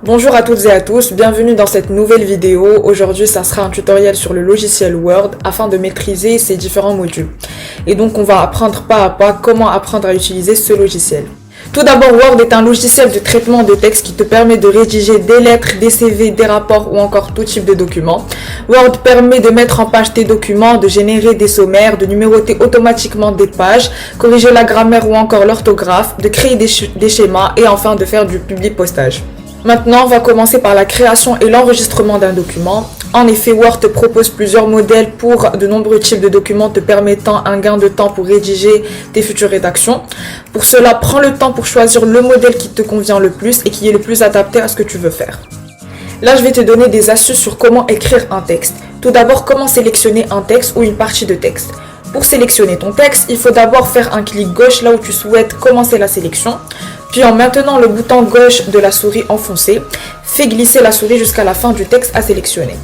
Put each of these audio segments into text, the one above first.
Bonjour à toutes et à tous, bienvenue dans cette nouvelle vidéo. Aujourd'hui, ça sera un tutoriel sur le logiciel Word afin de maîtriser ses différents modules. Et donc, on va apprendre pas à pas comment apprendre à utiliser ce logiciel. Tout d'abord, Word est un logiciel de traitement de texte qui te permet de rédiger des lettres, des CV, des rapports ou encore tout type de documents. Word permet de mettre en page tes documents, de générer des sommaires, de numéroter automatiquement des pages, corriger la grammaire ou encore l'orthographe, de créer des schémas et enfin de faire du publipostage. Maintenant, on va commencer par la création et l'enregistrement d'un document. En effet, Word te propose plusieurs modèles pour de nombreux types de documents te permettant un gain de temps pour rédiger tes futures rédactions. Pour cela, prends le temps pour choisir le modèle qui te convient le plus et qui est le plus adapté à ce que tu veux faire. Là, je vais te donner des astuces sur comment écrire un texte. Tout d'abord, comment sélectionner un texte ou une partie de texte. Pour sélectionner ton texte, il faut d'abord faire un clic gauche là où tu souhaites commencer la sélection. Puis en maintenant le bouton gauche de la souris enfoncé, fais glisser la souris jusqu'à la fin du texte à sélectionner.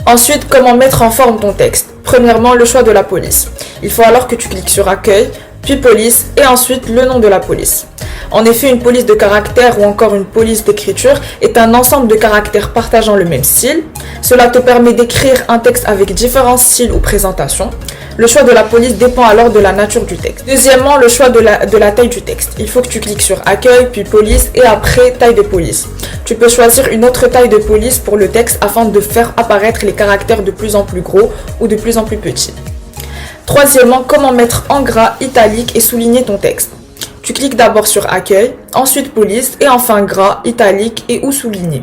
Ensuite, comment mettre en forme ton texte. Premièrement, le choix de la police. Il faut alors que tu cliques sur Accueil, puis Police et ensuite le nom de la police. En effet, une police de caractères ou encore une police d'écriture est un ensemble de caractères partageant le même style. Cela te permet d'écrire un texte avec différents styles ou présentations. Le choix de la police dépend alors de la nature du texte. Deuxièmement, le choix de la taille du texte. Il faut que tu cliques sur Accueil, puis Police et après Taille de police. Tu peux choisir une autre taille de police pour le texte afin de faire apparaître les caractères de plus en plus gros ou de plus en plus petits. Troisièmement, comment mettre en gras, italique et souligner ton texte. Tu cliques d'abord sur Accueil, ensuite Police et enfin gras, italique et ou souligner.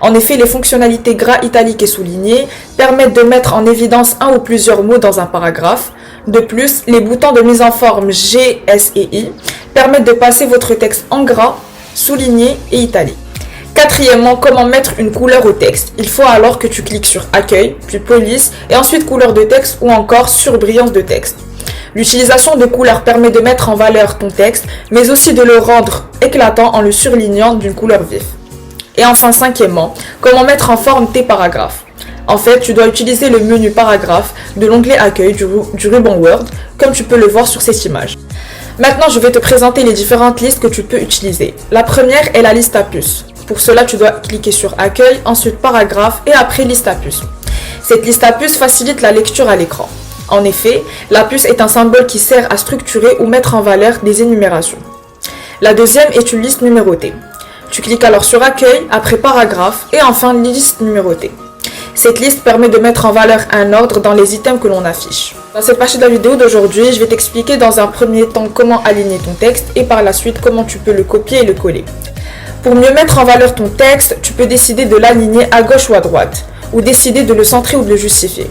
En effet, les fonctionnalités gras, italique et souligné permettent de mettre en évidence un ou plusieurs mots dans un paragraphe. De plus, les boutons de mise en forme G, S et I permettent de passer votre texte en gras, souligné et italique. Quatrièmement, comment mettre une couleur au texte. Il faut alors que tu cliques sur Accueil, puis Police et ensuite couleur de texte ou encore surbrillance de texte. L'utilisation de couleurs permet de mettre en valeur ton texte, mais aussi de le rendre éclatant en le surlignant d'une couleur vive. Et enfin, cinquièmement, comment mettre en forme tes paragraphes. En fait, tu dois utiliser le menu paragraphe de l'onglet Accueil du ruban Word, comme tu peux le voir sur cette image. Maintenant, je vais te présenter les différentes listes que tu peux utiliser. La première est la liste à puces. Pour cela, tu dois cliquer sur Accueil, ensuite Paragraphe et après Liste à puces. Cette liste à puces facilite la lecture à l'écran. En effet, la puce est un symbole qui sert à structurer ou mettre en valeur des énumérations. La deuxième est une liste numérotée. Tu cliques alors sur Accueil, après Paragraphe et enfin Liste numérotée. Cette liste permet de mettre en valeur un ordre dans les items que l'on affiche. Dans cette partie de la vidéo d'aujourd'hui, je vais t'expliquer dans un premier temps comment aligner ton texte et par la suite comment tu peux le copier et le coller. Pour mieux mettre en valeur ton texte, tu peux décider de l'aligner à gauche ou à droite, ou décider de le centrer ou de le justifier.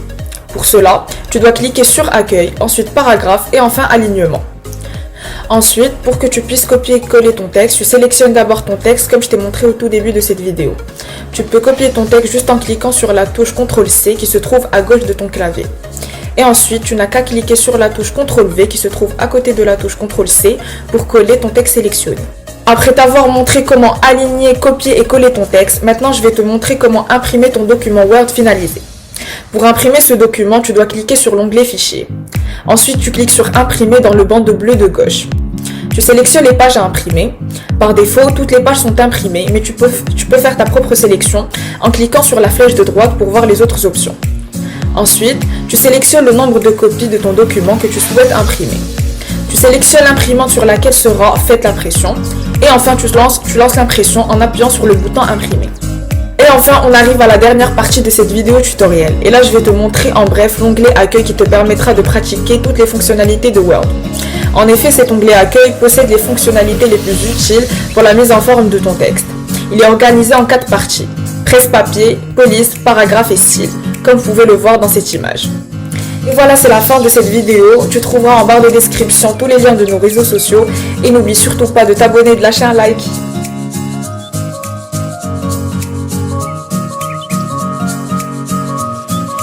Pour cela, tu dois cliquer sur Accueil, ensuite Paragraphe et enfin Alignement. Ensuite, pour que tu puisses copier et coller ton texte, tu sélectionnes d'abord ton texte comme je t'ai montré au tout début de cette vidéo. Tu peux copier ton texte juste en cliquant sur la touche CTRL-C qui se trouve à gauche de ton clavier. Et ensuite, tu n'as qu'à cliquer sur la touche CTRL-V qui se trouve à côté de la touche CTRL-C pour coller ton texte sélectionné. Après t'avoir montré comment aligner, copier et coller ton texte, maintenant je vais te montrer comment imprimer ton document Word finalisé. Pour imprimer ce document, tu dois cliquer sur l'onglet Fichier. Ensuite, tu cliques sur Imprimer dans le bandeau bleu de gauche. Tu sélectionnes les pages à imprimer. Par défaut, toutes les pages sont imprimées, mais tu peux faire ta propre sélection en cliquant sur la flèche de droite pour voir les autres options. Ensuite, tu sélectionnes le nombre de copies de ton document que tu souhaites imprimer. Tu sélectionnes l'imprimante sur laquelle sera faite l'impression. Et enfin, tu lances l'impression en appuyant sur le bouton Imprimer. Et enfin, on arrive à la dernière partie de cette vidéo tutoriel. Et là, je vais te montrer en bref l'onglet Accueil qui te permettra de pratiquer toutes les fonctionnalités de Word. En effet, cet onglet Accueil possède les fonctionnalités les plus utiles pour la mise en forme de ton texte. Il est organisé en 4 parties. Presse-papier, police, paragraphe et style, comme vous pouvez le voir dans cette image. Et voilà, c'est la fin de cette vidéo. Tu trouveras en barre de description tous les liens de nos réseaux sociaux. Et n'oublie surtout pas de t'abonner et de lâcher un like.